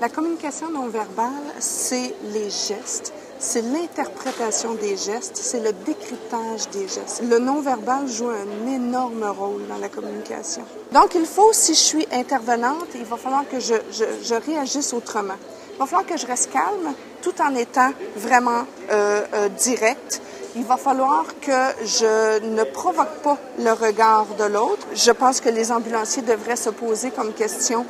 La communication non verbale, c'est les gestes, c'est l'interprétation des gestes, c'est le décryptage des gestes. Le non-verbal joue un énorme rôle dans la communication. Donc, il faut, si je suis intervenante, il va falloir que je réagisse autrement. Il va falloir que je reste calme tout en étant vraiment directe. Il va falloir que je ne provoque pas le regard de l'autre. Je pense que les ambulanciers devraient se poser comme question,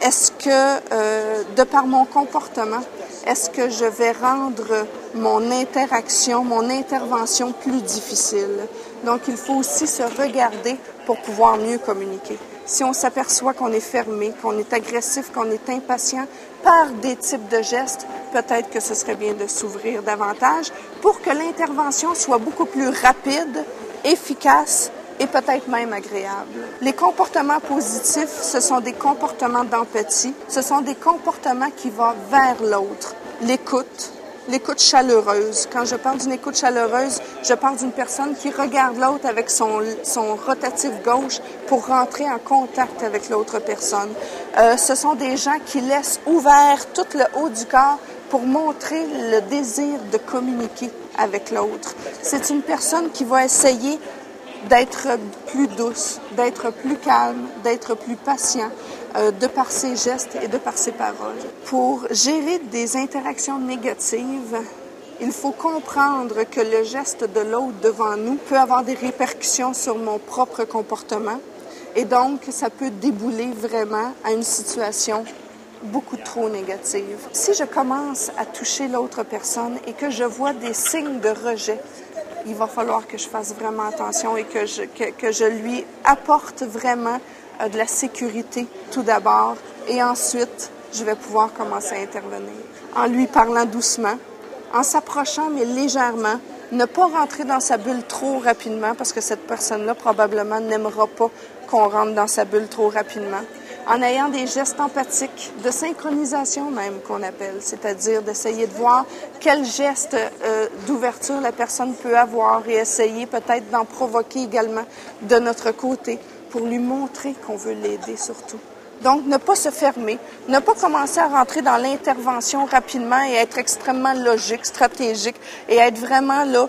est-ce que, de par mon comportement, est-ce que je vais rendre mon interaction, mon intervention plus difficile? Donc, il faut aussi se regarder pour pouvoir mieux communiquer. Si on s'aperçoit qu'on est fermé, qu'on est agressif, qu'on est impatient par des types de gestes, peut-être que ce serait bien de s'ouvrir davantage pour que l'intervention soit beaucoup plus rapide, efficace et peut-être même agréable. Les comportements positifs, ce sont des comportements d'empathie, ce sont des comportements qui vont vers l'autre. L'écoute chaleureuse. Quand je parle d'une écoute chaleureuse, je parle d'une personne qui regarde l'autre avec son rotatif gauche pour rentrer en contact avec l'autre personne. Ce sont des gens qui laissent ouvert tout le haut du corps pour montrer le désir de communiquer avec l'autre. C'est une personne qui va essayer d'être plus douce, d'être plus calme, d'être plus patient, de par ses gestes et de par ses paroles. Pour gérer des interactions négatives, il faut comprendre que le geste de l'autre devant nous peut avoir des répercussions sur mon propre comportement et donc ça peut débouler vraiment à une situation beaucoup trop négative. Si je commence à toucher l'autre personne et que je vois des signes de rejet, il va falloir que je fasse vraiment attention et que je lui apporte vraiment de la sécurité tout d'abord et ensuite, je vais pouvoir commencer à intervenir. En lui parlant doucement, en s'approchant mais légèrement, ne pas rentrer dans sa bulle trop rapidement parce que cette personne-là probablement n'aimera pas qu'on rentre dans sa bulle trop rapidement. En ayant des gestes empathiques, de synchronisation même qu'on appelle, c'est-à-dire d'essayer de voir quel geste d'ouverture la personne peut avoir et essayer peut-être d'en provoquer également de notre côté pour lui montrer qu'on veut l'aider surtout. Donc, ne pas se fermer, ne pas commencer à rentrer dans l'intervention rapidement et être extrêmement logique, stratégique et être vraiment là,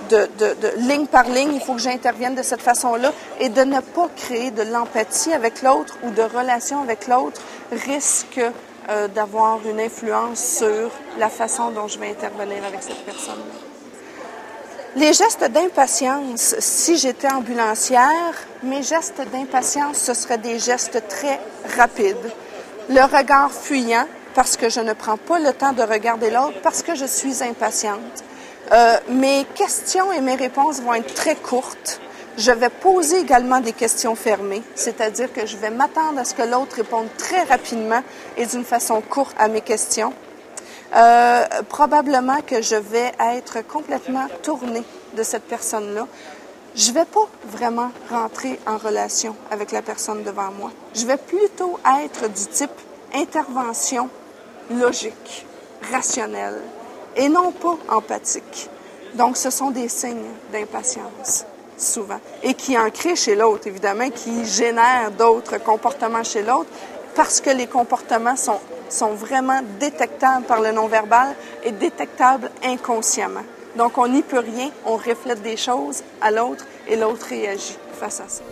de ligne par ligne, il faut que j'intervienne de cette façon-là et de ne pas créer de l'empathie avec l'autre ou de relation avec l'autre risque d'avoir une influence sur la façon dont je vais intervenir avec cette personne-là. Les gestes d'impatience, si j'étais ambulancière, mes gestes d'impatience, ce seraient des gestes très rapides. Le regard fuyant, parce que je ne prends pas le temps de regarder l'autre, parce que je suis impatiente. Mes questions et mes réponses vont être très courtes. Je vais poser également des questions fermées, c'est-à-dire que je vais m'attendre à ce que l'autre réponde très rapidement et d'une façon courte à mes questions. Probablement que je vais être complètement tournée de cette personne-là. Je vais pas vraiment rentrer en relation avec la personne devant moi. Je vais plutôt être du type intervention logique, rationnelle et non pas empathique. Donc, ce sont des signes d'impatience, souvent, et qui en créent chez l'autre, évidemment, qui génèrent d'autres comportements chez l'autre parce que les comportements sont vraiment détectables par le non-verbal et détectables inconsciemment. Donc, on n'y peut rien, on reflète des choses à l'autre et l'autre réagit face à ça.